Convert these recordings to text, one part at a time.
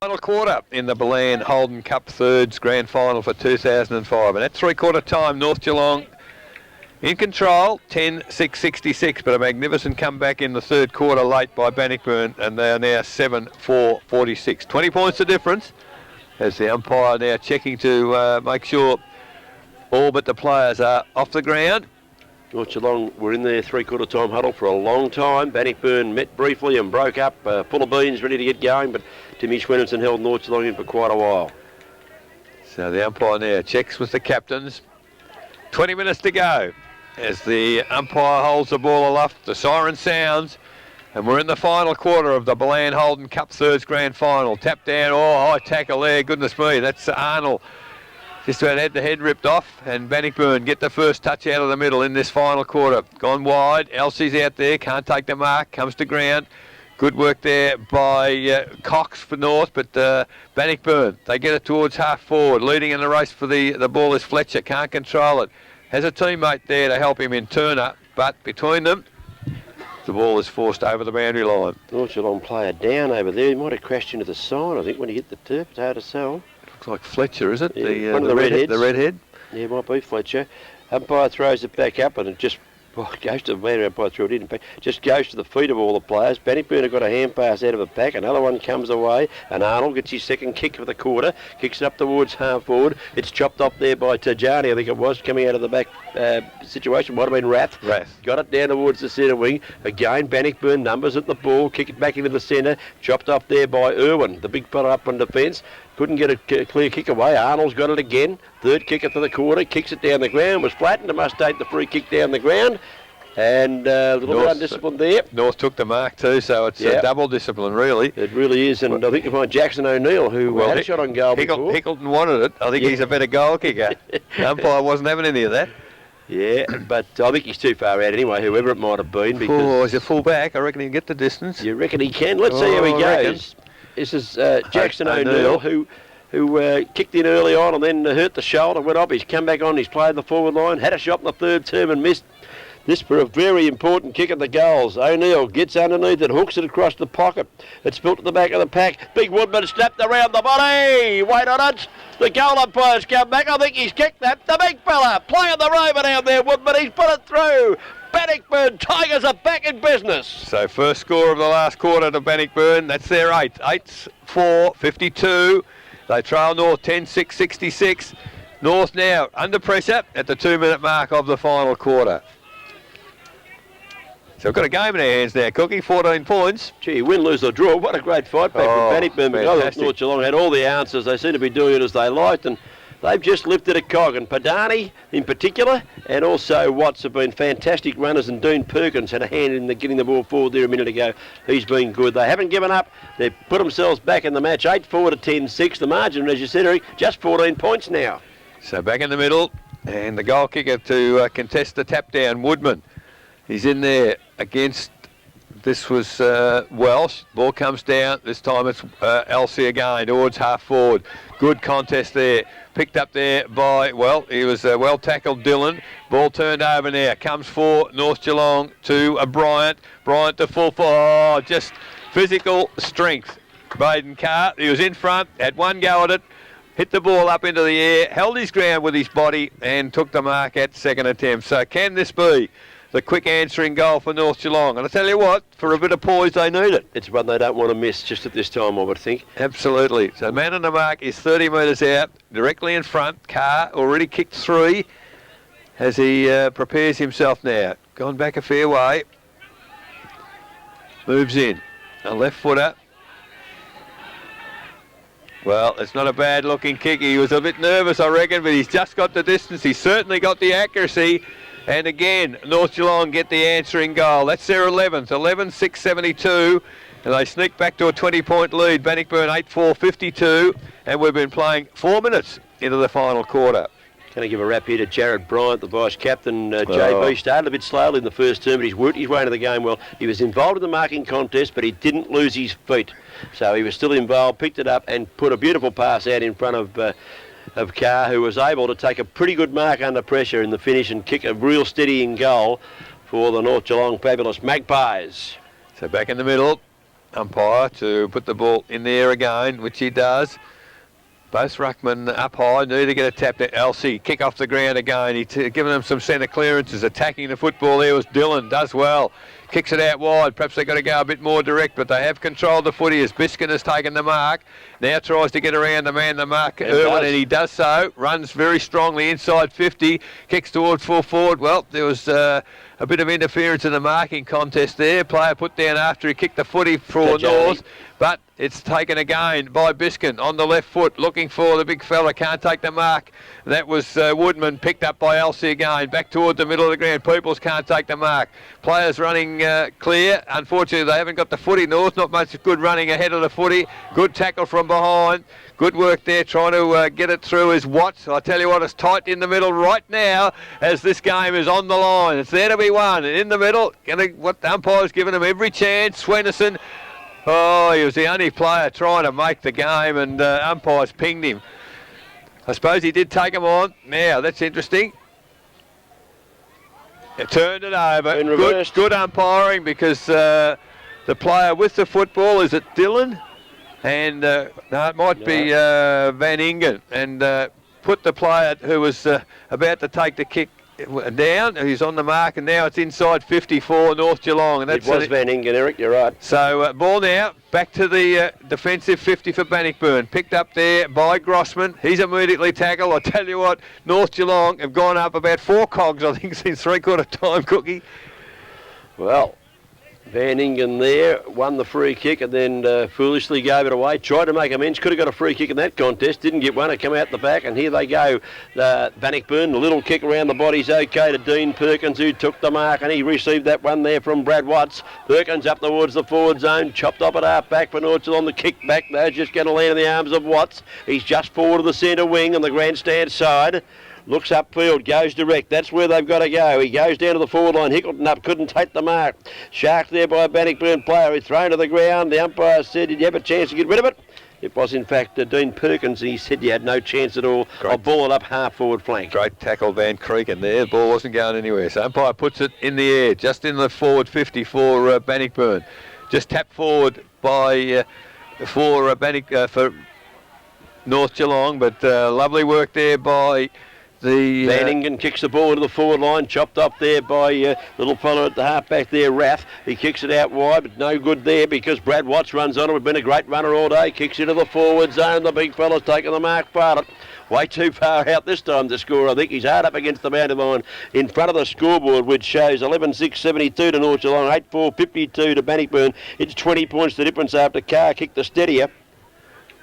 Final quarter in the Bland Holden Cup Thirds Grand Final for 2005, and at three-quarter time, North Geelong in control, 10-6-66, but a magnificent comeback in the third quarter late by Bannockburn, and they are now 7-4-46. 20 points the difference, as the umpire now checking to make sure all but the players are off the ground. North Geelong were in their three-quarter time huddle for a long time. Bannockburn met briefly and broke up, full of beans, ready to get going, but Timmy Schwenninson held North Geelong in for quite a while. So the umpire now checks with the captains. 20 minutes to go as the umpire holds the ball aloft. The siren sounds, and we're in the final quarter of the Bland Holden Cup Thirds Grand Final. Tap down, high tackle there, goodness me, that's Arnold. Just about had the head ripped off, and Bannockburn get the first touch out of the middle in this final quarter. Gone wide, Elsie's out there, can't take the mark, comes to ground. Good work there by Cox for North, but Bannockburn, they get it towards half forward. Leading in the race for the ball is Fletcher, can't control it. Has a teammate there to help him in Turner, but between them, the ball is forced over the boundary line. North Geelong player down over there. He might have crashed into the sign, I think, when he hit the turf. It's hard to tell. Looks like Fletcher, is it? Yeah, one of the redheads. The redhead? Yeah, it might be Fletcher. Umpire throws it back up, and it just goes to the man. Umpire threw it in. Just goes to the feet of all the players. Bannockburn have got a hand pass out of a pack. Another one comes away, and Arnold gets his second kick of the quarter. Kicks it up towards half forward. It's chopped up there by Tajani, I think it was, coming out of the back situation. Might have been Rath. Got it down towards the centre wing. Again, Bannockburn numbers at the ball. Kick it back into the centre. Chopped up there by Irwin, the big fella up on defence. Couldn't get a clear kick away. Arnold's got it again. Third kick it to the quarter. Kicks it down the ground. Was flattened. Must take the free kick down the ground. And a little bit undisciplined there. North took the mark too, so it's a double discipline, really. It really is. And I think you find Jackson O'Neill, who had a shot on goal before. Hickleton wanted it. I think he's a better goal kicker. The umpire wasn't having any of that. Yeah, but I think he's too far out anyway, whoever it might have been. Because he's a full back. I reckon he can get the distance. You reckon he can? Let's see how he goes. This is Jackson O'Neill, who kicked in early on and then hurt the shoulder, went up. He's come back on, he's played the forward line, had a shot in the third term and missed. This for a very important kick at the goals. O'Neill gets underneath it, hooks it across the pocket. It's built to the back of the pack. Big Woodman snapped around the body. Wait on it. The goal umpire's come back. I think he's kicked that. The big fella playing the rover down there, Woodman. He's put it through. Bannockburn Tigers are back in business. So first score of the last quarter to Bannockburn. That's their 8. 8-4-52. They trail North 10-6-66. North now under pressure at the 2-minute mark of the final quarter. So we've got a game in our hands now, Cookie, 14 points. Gee, win, lose or draw. What a great fight back from Bannockburn. Because North Geelong had all the answers. They seem to be doing it as they liked, and they've just lifted a cog. And Padani in particular, and also Watts have been fantastic runners, and Dean Perkins had a hand in getting the ball forward there a minute ago. He's been good. They haven't given up. They've put themselves back in the match, 8-4 to 10-6. The margin, as you said, Eric, just 14 points now. So back in the middle, and the goal kicker to contest the tap down, Woodman. He's in there against, this was Welsh. Ball comes down. This time it's Elsie again towards half forward. Good contest there. Picked up there by, he was well tackled, Dylan. Ball turned over now. Comes for North Geelong to Bryant. Bryant to full for, just physical strength. Baden Carr, he was in front, had one go at it. Hit the ball up into the air, held his ground with his body and took the mark at second attempt. So can this be the quick answering goal for North Geelong? And I tell you what, for a bit of poise, they need it. It's one they don't want to miss just at this time, I would think. Absolutely. So man on the mark is 30 metres out, directly in front. Carr already kicked 3 as he prepares himself now. Gone back a fair way. Moves in. A left footer. Well, it's not a bad looking kick. He was a bit nervous, I reckon, but he's just got the distance. He's certainly got the accuracy. And again, North Geelong get the answering goal. That's their 11th, 11-6-72. And they sneak back to a 20-point lead. Bannockburn 8-4-52. And we've been playing 4 minutes into the final quarter. Going to give a rap here to Jared Bryant, the vice-captain. JB started a bit slowly in the first term, but he's worked his way into the game well. He was involved in the marking contest, but he didn't lose his feet. So he was still involved, picked it up and put a beautiful pass out in front of Carr, who was able to take a pretty good mark under pressure in the finish and kick a real steadying goal for the North Geelong fabulous Magpies. So back in the middle, umpire to put the ball in the air again, which he does. Both ruckmen up high, need to get a tap there. Elsie, kick off the ground again. He's giving them some centre clearances. Attacking the football there was Dillon, does well. Kicks it out wide. Perhaps they've got to go a bit more direct, but they have controlled the footy as Biskin has taken the mark. Now tries to get around the man, the mark, Irwin, and he does so. Runs very strongly inside 50. Kicks toward full forward. Well, there was a bit of interference in the marking contest there. Player put down after he kicked the footy for North. But it's taken again by Biskin on the left foot, looking for the big fella, can't take the mark. That was Woodman, picked up by Elsie again, back toward the middle of the ground. Peoples can't take the mark. Players running clear. Unfortunately, they haven't got the footy, North. Not much good running ahead of the footy. Good tackle from behind. Good work there trying to get it through is Watts. I tell you what, it's tight in the middle right now as this game is on the line. It's there to be won. And in the middle, what the umpire's given them every chance. Swenison. Oh, he was the only player trying to make the game, and umpires pinged him. I suppose he did take him on. Now, that's interesting. It turned it over. Good umpiring because the player with the football, is it Dillon? And no, it might be Van Ingen. And put the player who was about to take the kick down. He's on the mark, and now it's inside 54 North Geelong. And that's it was Van Ingen, Eric, you're right. So ball now back to the defensive 50 for Bannockburn. Picked up there by Grossman. He's immediately tackled. I tell you what, North Geelong have gone up about 4 cogs, I think, since three-quarter time, Cookie. Well, Van Ingen there won the free kick and then foolishly gave it away. Tried to make amends, could have got a free kick in that contest, didn't get one. It come out the back, and here they go. Bannockburn, a little kick around the body's okay to Dean Perkins, who took the mark, and he received that one there from Brad Watts. Perkins up towards the forward zone, chopped up at half back for North Geelong. The kick back though, just going to land in the arms of Watts. He's just forward of the centre wing on the grandstand side. Looks upfield, goes direct. That's where they've got to go. He goes down to the forward line. Hickleton up, couldn't take the mark. Shark there by a Bannockburn player. He's thrown to the ground. The umpire said, did you have a chance to get rid of it? It was, in fact, Dean Perkins, and he said you had no chance at all. I'll ball it up half forward flank. Great tackle, Van Creeken there. The ball wasn't going anywhere. So umpire puts it in the air, just in the forward 50 for Bannockburn. Just tapped forward by for North Geelong, but lovely work there by Van Ingen kicks the ball to the forward line, chopped up there by little fellow at the half-back there, Rath. He kicks it out wide, but no good there because Brad Watts runs on it. We've been a great runner all day. Kicks into the forward zone. The big fella's taking the mark for it. Way too far out this time to score. I think he's hard up against the boundary line in front of the scoreboard, which shows 11-6-72 to North Geelong, 8-4-52 to Bannockburn. It's 20 points the difference after Carr kicked the steadier.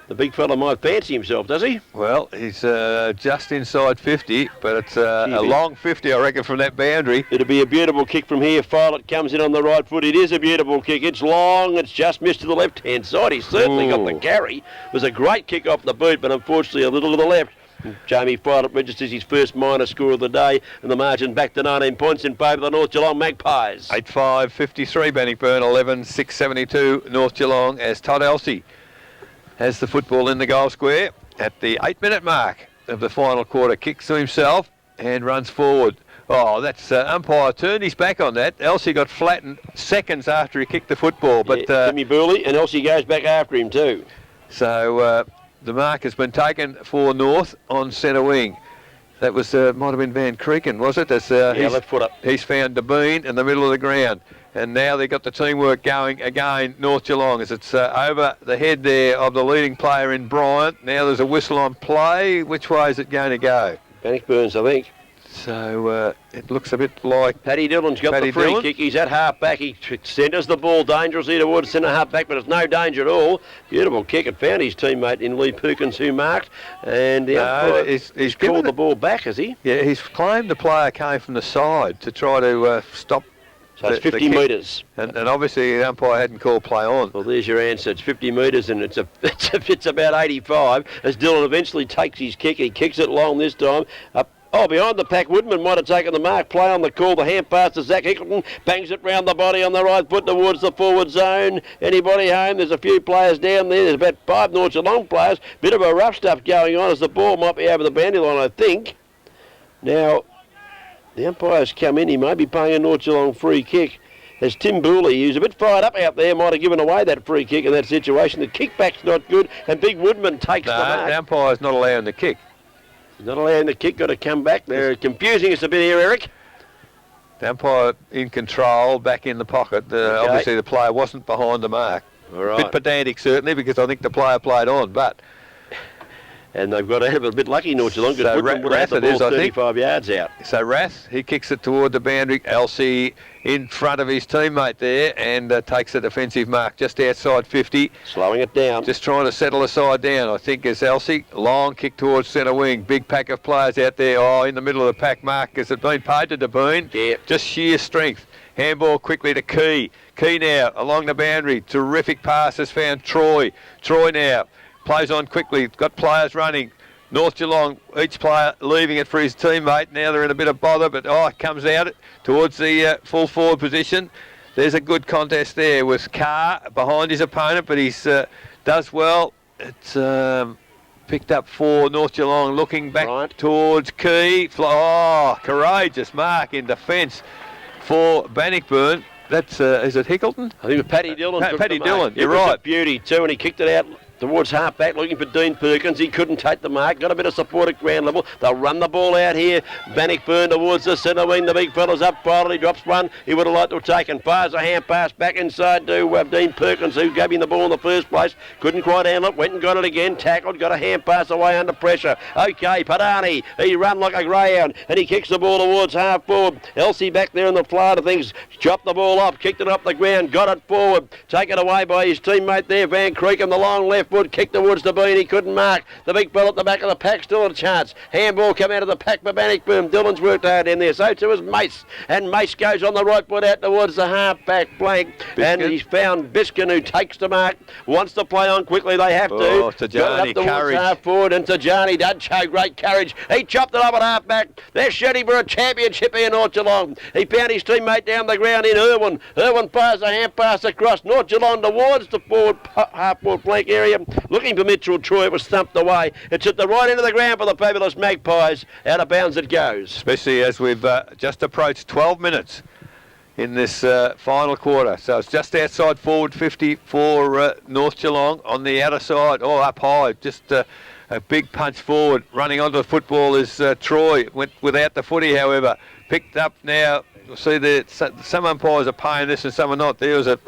The big fella might fancy himself, does he? Well, he's just inside 50, but it's a long 50, I reckon, from that boundary. It'll be a beautiful kick from here. Filet comes in on the right foot. It is a beautiful kick. It's long. It's just missed to the left-hand side. He's certainly got the carry. It was a great kick off the boot, but unfortunately a little to the left. Jamie Filet registers his first minor score of the day, and the margin back to 19 points in favour of the North Geelong Magpies. 8-5-53 Bannockburn, 11-6-72 North Geelong, as Todd Elsie has the football in the goal square at the 8-minute mark of the final quarter. Kicks to himself and runs forward. Oh, that's umpire turned his back on that. Elsie got flattened seconds after he kicked the football. But Jimmy Burley, and Elsie goes back after him too. So the mark has been taken for North on centre wing. That was might have been Van Creeken, was it? That's, left foot up. He's found Devine in the middle of the ground. And now they've got the teamwork going again, North Geelong, as it's over the head there of the leading player in Bryant. Now there's a whistle on play. Which way is it going to go? Bannockburns, I think. So it looks a bit like Paddy Dillon's got the free kick. He's at half back. He centres the ball dangerously towards centre half back, but it's no danger at all. Beautiful kick. It found his teammate in Lee Perkins, who marked, and he's called the ball back, has he? Yeah, he's claimed the player came from the side to try to stop. So it's 50 metres. And obviously the umpire hadn't called play on. Well, there's your answer. It's 50 metres, and it's about 85 as Dillon eventually takes his kick. He kicks it long this time. Up. Oh, behind the pack, Woodman might have taken the mark. Play on the call. The hand pass to Zach Hickleton. Bangs it round the body on the right foot towards the forward zone. Anybody home? There's a few players down there. There's about 5 North Geelong players. Bit of a rough stuff going on as the ball might be over the boundary line, I think. Now, the umpire's come in. He may be paying a North Geelong free kick. as Tim Booley, who's a bit fired up out there, might have given away that free kick in that situation. The kickback's not good, and Big Woodman takes the mark. The umpire's not allowing the kick. Not allowing the kick, got to come back. They're confusing us a bit here, Eric. The umpire in control, back in the pocket. Obviously the player wasn't behind the mark. All right. A bit pedantic, certainly, because I think the player played on, but... And they've got to have a bit lucky, North Geelong, because Woodman would have had the ball 35 yards out. So Rath, he kicks it toward the boundary. Elsie in front of his teammate there and takes a defensive mark just outside 50. Slowing it down. Just trying to settle the side down, I think, is Elsie. Long kick towards centre wing. Big pack of players out there. Oh, in the middle of the pack, Mark. Has it been paid to DeBoon? Yeah. Just sheer strength. Handball quickly to Key. Key now along the boundary. Terrific pass has found Troy. Troy now plays on quickly. Got players running. North Geelong, each player leaving it for his teammate. Now they're in a bit of bother, but it comes out towards the full forward position. There's a good contest there with Carr behind his opponent, but he's does well. It's picked up for North Geelong, looking back towards Key. Courageous mark in defence for Bannockburn. That's, is it Hickleton? I think it was Paddy Dillon. Paddy Dillon, you're right. right. Beauty too, and he kicked it out towards half-back, looking for Dean Perkins. He couldn't take the mark. Got a bit of support at ground level. They'll run the ball out here. Bannockburn towards the centre wing. The big fella's up. Finally drops one. He would have liked to have taken. Fires a hand pass back inside to Dean Perkins, who gave him the ball in the first place. Couldn't quite handle it. Went and got it again. Tackled. Got a hand pass away under pressure. Okay, Padani. He run like a greyhound, and he kicks the ball towards half forward. Elsie back there in the flight of things. Chopped the ball off. Kicked it up the ground. Got it forward. Taken away by his teammate there, Van Creek, the long left foot. Kicked towards the bean, he couldn't mark. The big fella at the back of the pack still a chance. Handball come out of the pack for Bannockburn. Dillon's worked hard in there, so too is Mace. And Mace goes on the right foot out towards the half-back blank. Biskin. And he's found Biskin, who takes the mark. Wants to play on quickly, they have to. Tajani, courage. Half forward, and Tajani does show great courage. He chopped it up at half-back. They're shooting for a championship here, North Geelong. He found his teammate down the ground in Irwin. Irwin fires a hand pass across. North Geelong towards the forward half-forward flank area. Looking for Mitchell Troy, it was thumped away. It's at the right end of the ground for the fabulous Magpies. Out of bounds it goes. Especially as we've just approached 12 minutes in this final quarter. So it's just outside forward 50 for North Geelong. On the outer side, up high, just a big punch forward. Running onto the football is Troy. Went without the footy, however. Picked up now. You'll see that some umpires are paying this and some are not. There was a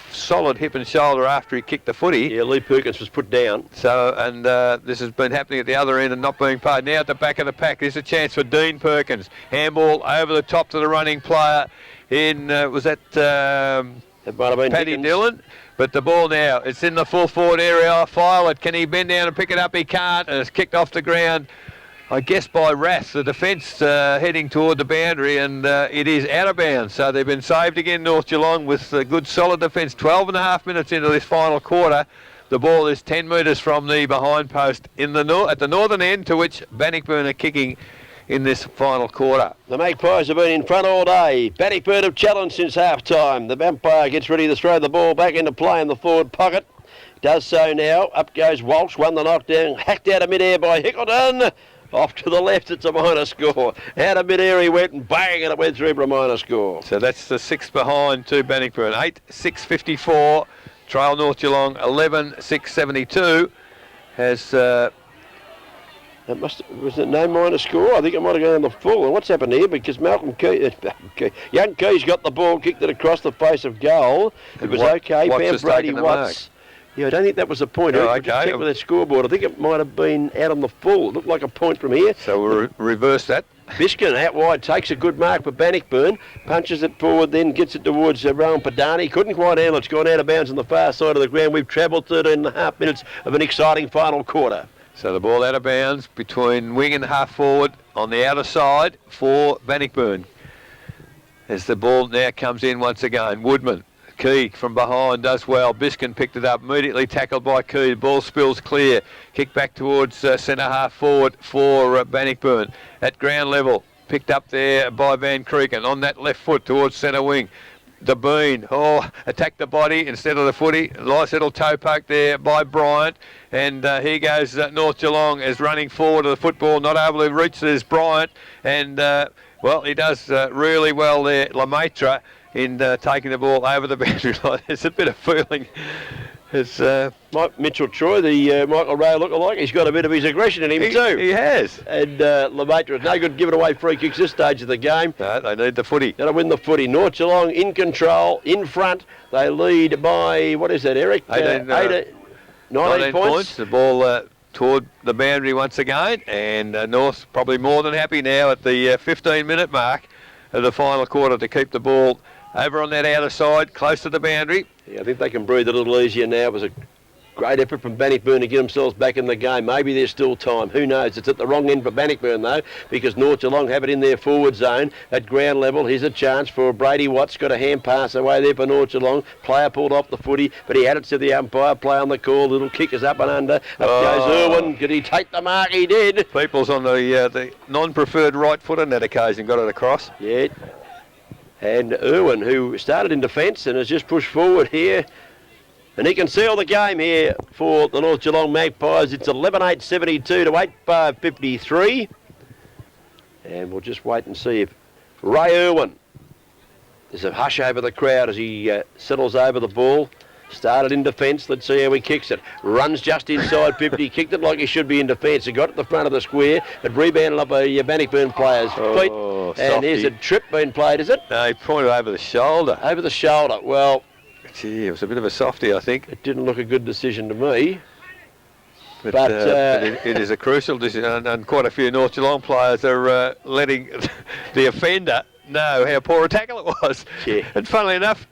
solid hip and shoulder after he kicked the footy. Yeah, Lee Perkins was put down. So, and this has been happening at the other end and not being paid. Now at the back of the pack, there's a chance for Dean Perkins. Handball over the top to the running player in, was that It might have been Paddy Dickens. Dillon? But the ball now, it's in the full forward area. File it. Can he bend down and pick it up? He can't, and it's kicked off the ground, I guess, by Rath, the defence heading toward the boundary, and it is out of bounds. So they've been saved again, North Geelong, with a good solid defence. 12 and a half minutes into this final quarter. The ball is 10 metres from the behind post at the northern end, to which Bannockburn are kicking in this final quarter. The Magpies have been in front all day. Bannockburn have challenged since half-time. The umpire gets ready to throw the ball back into play in the forward pocket. Does so now. Up goes Walsh, won the knockdown, hacked out of mid-air by Hickleton. Off to the left, it's a minor score. Out of mid-air he went, and bang, and it went through for a minor score. So that's the 6 behind to Bannockburn. 8-6-54. Trail North Geelong 11-6-72. Has... was it no minor score? I think it might have gone on the full. And what's happened here? Because Malcolm Key, young Key's got the ball, kicked it across the face of goal. It was okay. Found Brady Watts. Yeah, I don't think that was a point. Oh, okay. Just check with that scoreboard. I think it might have been out on the full. It looked like a point from here. So we'll reverse that. Biskin out wide takes a good mark for Bannockburn, punches it forward, then gets it towards Rowan Padani. Couldn't quite handle it. It's gone out of bounds on the far side of the ground. We've travelled 13 and a half minutes of an exciting final quarter. So the ball out of bounds between wing and half forward on the outer side for Bannockburn. As the ball now comes in once again, Woodman. Key from behind does well. Biskin picked it up, immediately tackled by Key. The ball spills clear. Kick back towards centre half forward for Bannockburn. At ground level, picked up there by Van Creeken on that left foot towards centre wing. The Bean, attacked the body instead of the footy. Nice little toe poke there by Bryant. And here goes North Geelong as running forward to the football, not able to reach this Bryant. And, he does really well there. Lemaitre in taking the ball over the boundary line. There's a bit of feeling. It's Mike Mitchell Troy, the Michael Ray lookalike, he's got a bit of his aggression in him too. He has. And Lemaitre, no good giving away free kicks this stage of the game. No, they need the footy. Got to win the footy. North Geelong in control, in front. They lead by, what is that, Eric? 19 points. The ball toward the boundary once again, and North probably more than happy now at the 15-minute mark of the final quarter to keep the ball over on that outer side, close to the boundary. Yeah, I think they can breathe a little easier now. It was a great effort from Bannockburn to get themselves back in the game. Maybe there's still time. Who knows? It's at the wrong end for Bannockburn, though, because North Geelong have it in their forward zone at ground level. Here's a chance for Brady Watts. Got a hand pass away there for North Geelong. Player pulled off the footy, but he had it to the umpire. Play on the call. Little kick is up and under. Up goes Irwin. Did he take the mark? He did. People's on the non-preferred right foot on that occasion. Got it across. Yeah. And Irwin, who started in defence and has just pushed forward here. And he can seal the game here for the North Geelong Magpies. It's 11-8-72 to 8-5-53. And we'll just wait and see if Ray Irwin, there's a hush over the crowd as he settles over the ball. Started in defence. Let's see how he kicks it. Runs just inside 50. Kicked it like he should be in defence. He got at the front of the square. It rebounded up a Bannockburn player's feet. And here's a trip being played, is it? No, he pointed over the shoulder. Over the shoulder. Well, gee, it was a bit of a softie, I think. It didn't look a good decision to me. But it is a crucial decision, and quite a few North Geelong players are letting the offender know how poor a tackle it was. Yeah. And funnily enough,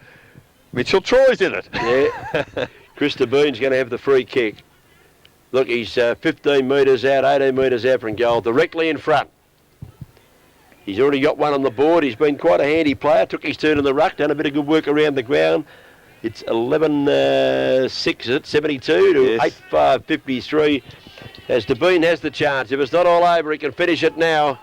Mitchell Troy's in it. Yeah. Krista Bean's going to have the free kick. Look, he's 15 metres out, 18 metres out from goal, directly in front. He's already got one on the board. He's been quite a handy player. Took his turn in the ruck, done a bit of good work around the ground. It's 11-6, 72 to 8-5-53. As DeBean has the chance. If it's not all over, he can finish it now.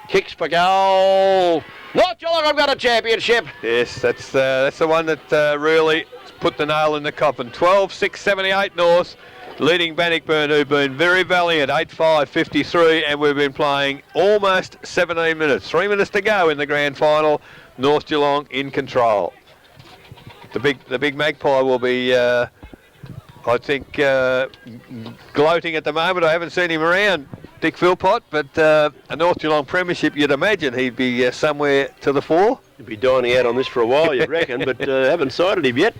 Kicks for goal. North Geelong have got a championship. Yes, that's the one that really put the nail in the coffin. 12-6-78 North, leading Bannockburn, who've been very valiant. 8-5-53, and we've been playing almost 17 minutes. 3 minutes to go in the grand final. North Geelong in control. The big Magpie will be, I think, gloating at the moment. I haven't seen him around, Dick Philpott, but a North Geelong premiership, you'd imagine he'd be somewhere to the fore. He'd be dining out on this for a while, you'd reckon, but haven't sighted him yet.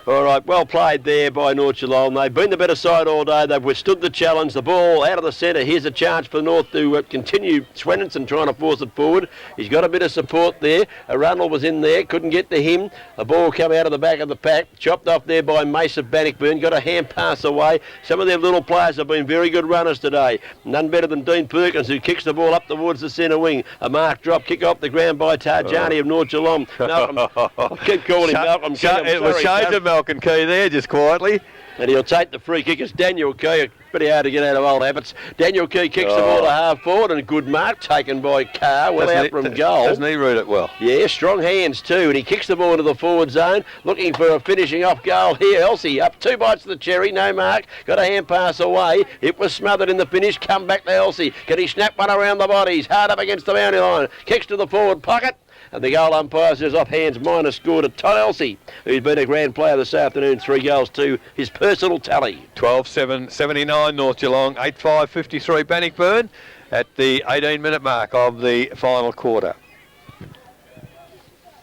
All right, well played there by North Geelong. They've been the better side all day. They've withstood the challenge. The ball out of the centre. Here's a chance for North to continue. Swenninson trying to force it forward. He's got a bit of support there. Arundel was in there, couldn't get to him. The ball come out of the back of the pack. Chopped off there by Mace of Bannockburn. Got a hand pass away. Some of their little players have been very good runners today. None better than Dean Perkins, who kicks the ball up towards the centre wing. A mark drop, kick off the ground by Tarjani of North Geelong. Malcolm, I'll keep calling him Malcolm Key. It was shades of Malcolm Key there, just quietly. And he'll take the free kick. It's Daniel Key. Pretty hard to get out of old habits. Daniel Key kicks the ball to half forward, and a good mark taken by Carr. Well out from goal. Doesn't he read it well? Yeah, strong hands too. And he kicks the ball into the forward zone, looking for a finishing off goal here. Elsie up 2 bites of the cherry, no mark. Got a hand pass away. It was smothered in the finish. Come back to Elsie. Can he snap one around the bodies? Hard up against the boundary line. Kicks to the forward pocket. And the goal umpire says off hands minus score to Todd Elsie, who's been a grand player this afternoon. 3 goals to his personal tally. 12-7-79 North Geelong, 8-5-53 Bannockburn at the 18-minute mark of the final quarter.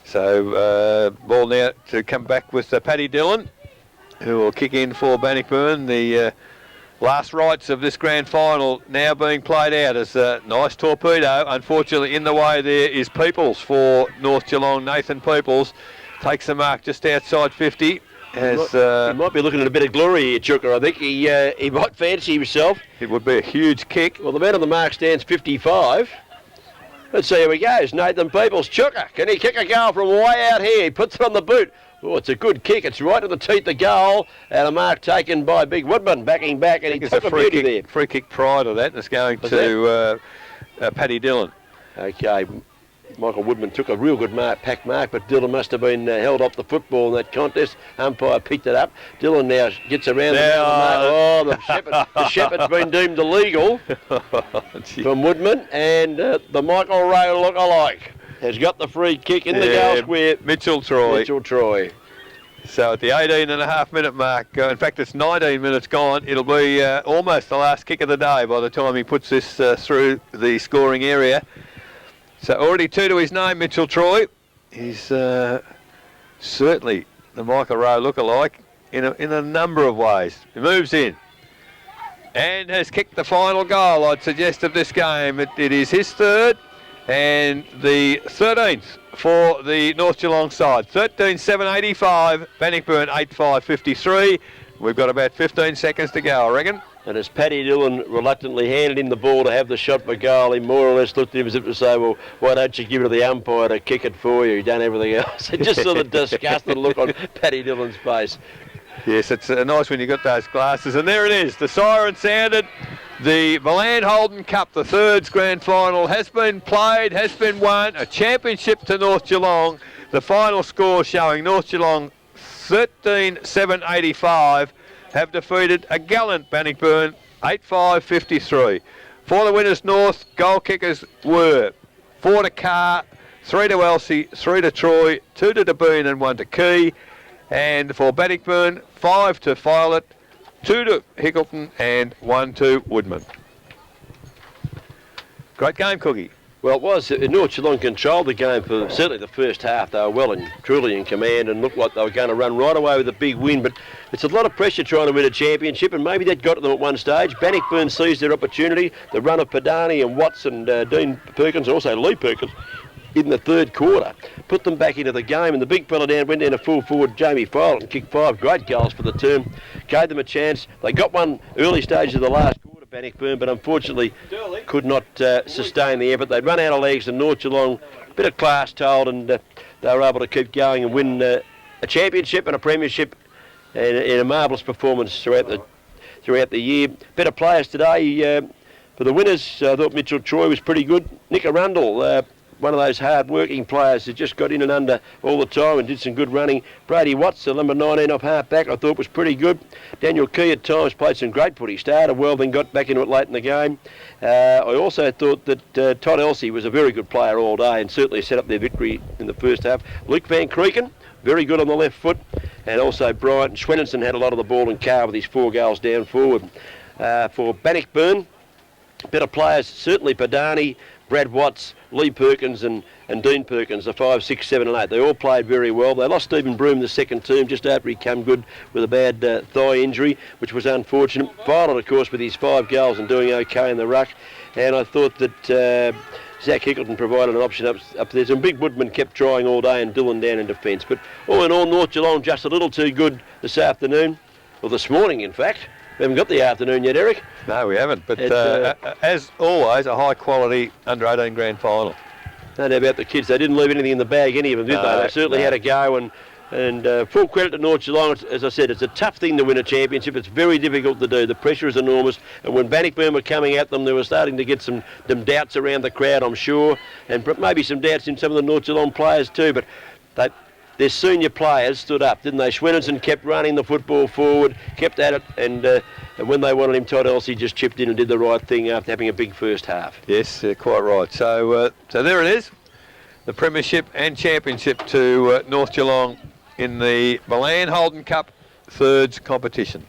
So ball now to come back with Paddy Dillon, who will kick in for Bannockburn. The last rites of this grand final now being played out as a nice torpedo. Unfortunately, in the way there is Peoples for North Geelong. Nathan Peoples takes the mark just outside 50. He might be looking at a bit of glory here, Chuka. I think he might fancy himself. It would be a huge kick. Well, the man on the mark stands 55. Let's see how he goes. Nathan Peoples. Chuka, can he kick a goal from way out here? He puts it on the boot. Oh, it's a good kick. It's right to the teeth of goal. And a mark taken by Big Woodman, backing back. And he took a beauty there. Free kick prior to that, and it's going to Paddy Dillon. Okay. Michael Woodman took a real good pack mark, but Dillon must have been held off the football in that contest. Umpire picked it up. Dillon now gets around the mark. The Shepherd's been deemed illegal from Woodman, and the Michael Ray look-alike. has got the free kick in the goal square. Mitchell Troy. Mitchell Troy. So at the 18.5-minute mark, in fact it's 19 minutes gone, it'll be almost the last kick of the day by the time he puts this through the scoring area. So already 2 to his name, Mitchell Troy. He's certainly the Michael Rowe lookalike in a number of ways. He moves in and has kicked the final goal, I'd suggest, of this game. It is his third and the 13th for the North Geelong side. 13.785, Bannockburn 8.553. We've got about 15 seconds to go, I reckon. And as Paddy Dillon reluctantly handed him the ball to have the shot for goal, he more or less looked at him as if to say, well, why don't you give it to the umpire to kick it for you? You've done everything else. It just saw the disgusted look on Paddy Dillon's face. Yes, it's nice when you got those glasses. And there it is. The siren sounded. The Milan Holden Cup, the thirds grand final, has been played, has been won. A championship to North Geelong. The final score showing North Geelong 13.785 have defeated a gallant Bannockburn 8.553. For the winners, North, goal kickers were 4 to Carr, 3 to Elsie, 3 to Troy, 2 to Debean and 1 to Key. And for Bannockburn, 5 to Violet, 2 to Hickleton and 1 to Woodman. Great game, Cookie. Well, it was. North Geelong controlled the game for certainly the first half. They were well and truly in command and looked like they were going to run right away with a big win. But it's a lot of pressure trying to win a championship, and maybe that got to them at one stage. Bannockburn seized their opportunity. The run of Padani and Watts and Dean Perkins, also Lee Perkins, in the third quarter, put them back into the game, and the big fella down went down to full forward, Jamie Follett, and kicked 5 great goals for the term. Gave them a chance. They got one early stage of the last quarter, Bannockburn, but unfortunately could not sustain the effort. They'd run out of legs, and North Geelong, a bit of class told, and they were able to keep going and win a championship and a premiership, and in a marvellous performance throughout the year. Better players today. For the winners, I thought Mitchell Troy was pretty good. Nick Arundel, one of those hard-working players who just got in and under all the time and did some good running. Brady Watts, the number 19 off half-back, I thought was pretty good. Daniel Key at times played some great footy. Started well, then got back into it late in the game. I also thought that Todd Elsie was a very good player all day and certainly set up their victory in the first half. Luke Van Creeken, very good on the left foot. And also Bryant Schwenninson had a lot of the ball in car with his 4 goals down forward. For Bannockburn, better players, certainly Padani, Brad Watts, Lee Perkins and Dean Perkins, the 5, 6, 7 and 8. They all played very well. They lost Stephen Broome the second term just after he came good with a bad thigh injury, which was unfortunate. Violet, of course, with his 5 goals and doing okay in the ruck. And I thought that Zach Hickleton provided an option up there. Some big Woodman kept trying all day and Dillon down in defence. But all in all, North Geelong just a little too good this afternoon, or this morning in fact. We haven't got the afternoon yet, Eric. No, we haven't. But as always, a high-quality under-18 grand final. No doubt about the kids. They didn't leave anything in the bag, any of them, did they? They certainly had a go, and full credit to North Geelong. As I said, it's a tough thing to win a championship. It's very difficult to do. The pressure is enormous. And when Bannockburn were coming at them, they were starting to get some doubts around the crowd, I'm sure, and maybe some doubts in some of the North Geelong players too. But their senior players stood up, didn't they? Schwenninson kept running the football forward, kept at it, and when they wanted him, Todd Elsie just chipped in and did the right thing after having a big first half. Yes, quite right. So there it is, the premiership and championship to North Geelong in the Milan Holden Cup thirds competition.